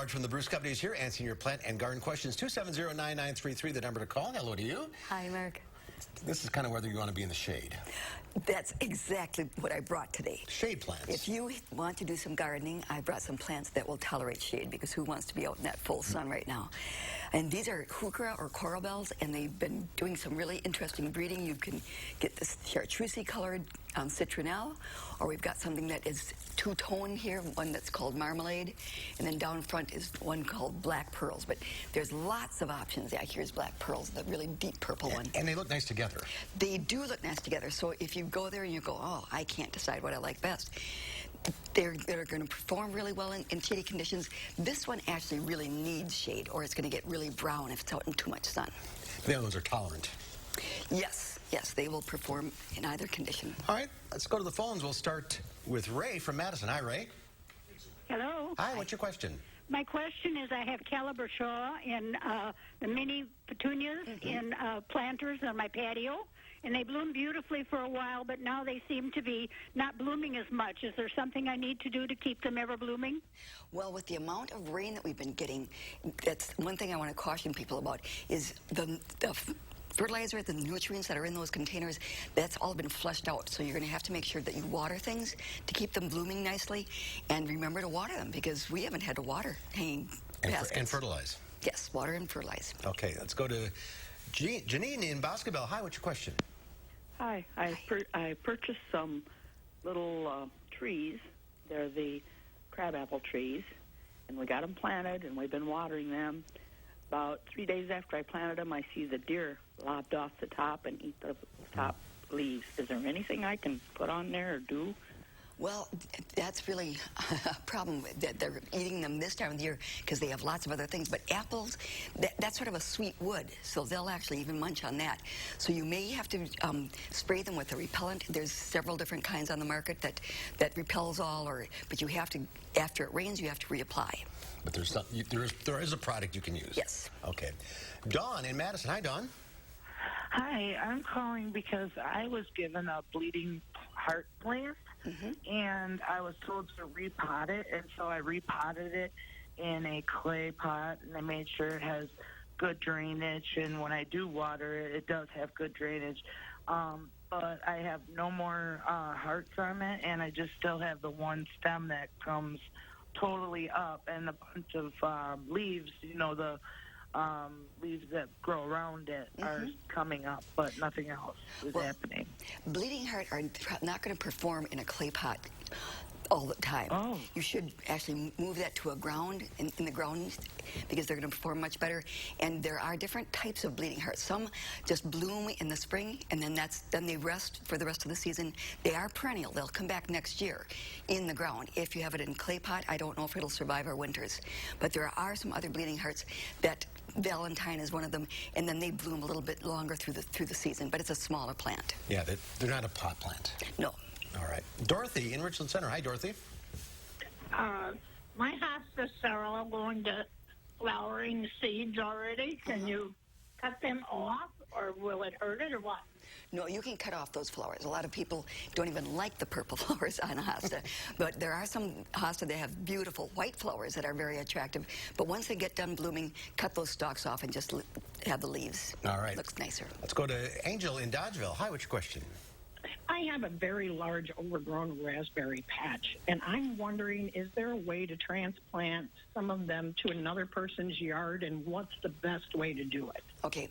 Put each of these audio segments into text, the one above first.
George from the Bruce Company is here answering your plant and garden questions. 270-9933, the number to call. Hello to you. Hi, Mark. This is kind of whether you want to be in the shade. That's exactly what I brought today. Shade plants. If you want to do some gardening, I brought some plants that will tolerate shade, because who wants to be out in that full sun right now? And these are heuchera or coral bells, and they've been doing some really interesting breeding. You can get this chartreuse-colored citronelle, or we've got something that is two-tone here, one that's called marmalade, and then down front is one called black pearls. But there's lots of options. Yeah, here's black pearls, the really deep purple one. And they look nice together. They do look nice together. So if you go there and you go, oh, I can't decide what I like best, they're going to perform really well in shady conditions. This one actually really needs shade, or it's going to get really brown if it's out in too much sun. The other ones are tolerant. Yes, yes, they will perform in either condition. All right, let's go to the phones. We'll start with Ray from Madison. Hi, Ray. Hello. Hi, what's your question? My question is, I have Calabash in the mini petunias in planters on my patio, and they bloom beautifully for a while, but now they seem to be not blooming as much. Is there something I need to do to keep them ever blooming? Well, with the amount of rain that we've been getting, that's one thing I want to caution people about, is the fertilizer, the nutrients that are in those containers, that's all been flushed out. So you're going to have to make sure that you water things to keep them blooming nicely. And remember to water them, because we haven't had to water hanging baskets. And fertilize. Yes, water and fertilize. Okay, let's go to Janine in Boscobel. Hi, what's your question? Hi. I purchased some little trees. They're the crabapple trees, and we got them planted, and we've been watering them. About 3 days after I planted them, I see the deer lopped off the top and eat the top leaves. Is there anything I can put on there or do? Well, that's really a problem that they're eating them this time of the year, because they have lots of other things. But apples, that's sort of a sweet wood, so they'll actually even munch on that. So you may have to spray them with a repellent. There's several different kinds on the market that repels all, but you have to, after it rains, you have to reapply. But there is a product you can use. Yes. Okay. Dawn in Madison. Hi, Dawn. Hi, I'm calling because I was given a bleeding heart plant, and I was told to repot it, and so I repotted it in a clay pot, and I made sure it has good drainage, and when I do water it, it does have good drainage. But I have no more hearts on it, and I just still have the one stem that comes totally up, and a bunch of leaves, the leaves that grow around it are coming up, but nothing else is happening. Bleeding heart are not going to perform in a clay pot all the time. Oh. You should actually move that to a ground, in the ground, because they're going to perform much better. And there are different types of bleeding hearts. Some just bloom in the spring, and then they rest for the rest of the season. They are perennial. They'll come back next year in the ground. If you have it in clay pot, I don't know if it'll survive our winters. But there are some other bleeding hearts that Valentine is one of them, and then they bloom a little bit longer through the season, but it's a smaller plant. Yeah, they're not a pot plant. No. All right. Dorothy in Richland Center. Hi, Dorothy. My hostas are all going to flowering seeds already. Can you cut them off, or will it hurt it, or what? No, you can cut off those flowers. A lot of people don't even like the purple flowers on a hosta, but there are some hosta that have beautiful white flowers that are very attractive. But once they get done blooming, cut those stalks off and just have the leaves. All right. Looks nicer. Let's go to Angel in Dodgeville. Hi, what's your question? I have a very large overgrown raspberry patch, and I'm wondering, is there a way to transplant some of them to another person's yard, and what's the best way to do it? Okay,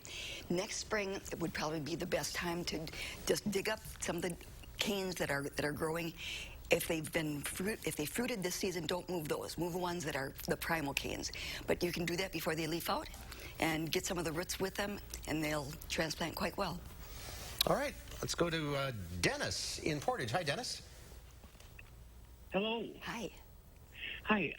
next spring it would probably be the best time to just dig up some of the canes that are growing. If they fruited this season, don't move those. Move the ones that are the primal canes. But you can do that before they leaf out and get some of the roots with them, and they'll transplant quite well. All right, let's go to Dennis in Portage. Hi, Dennis. Hello. Hi. Hi.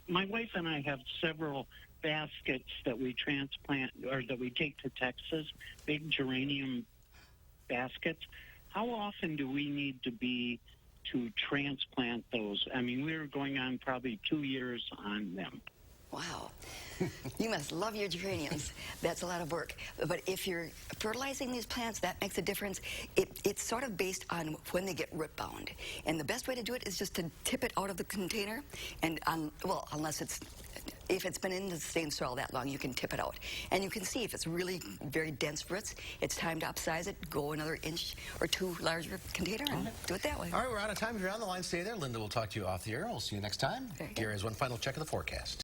My wife and I have several baskets that we transplant, or that we take to Texas, big geranium baskets. How often do we need to transplant those? I mean, we're going on probably 2 years on them. Wow. You must love your geraniums. That's a lot of work. But if you're fertilizing these plants, that makes a difference. It's sort of based on when they get root bound. And the best way to do it is just to tip it out of the container, and well, unless it's if it's been in the staying soil that long, you can tip it out. And you can see if it's really very dense roots, it's time to upsize it, go another inch or two larger container, and do it that way. All right, we're out of time. If you're on the line, stay there. Linda will talk to you off the air. We'll see you next time. Very good. Here is one final check of the forecast.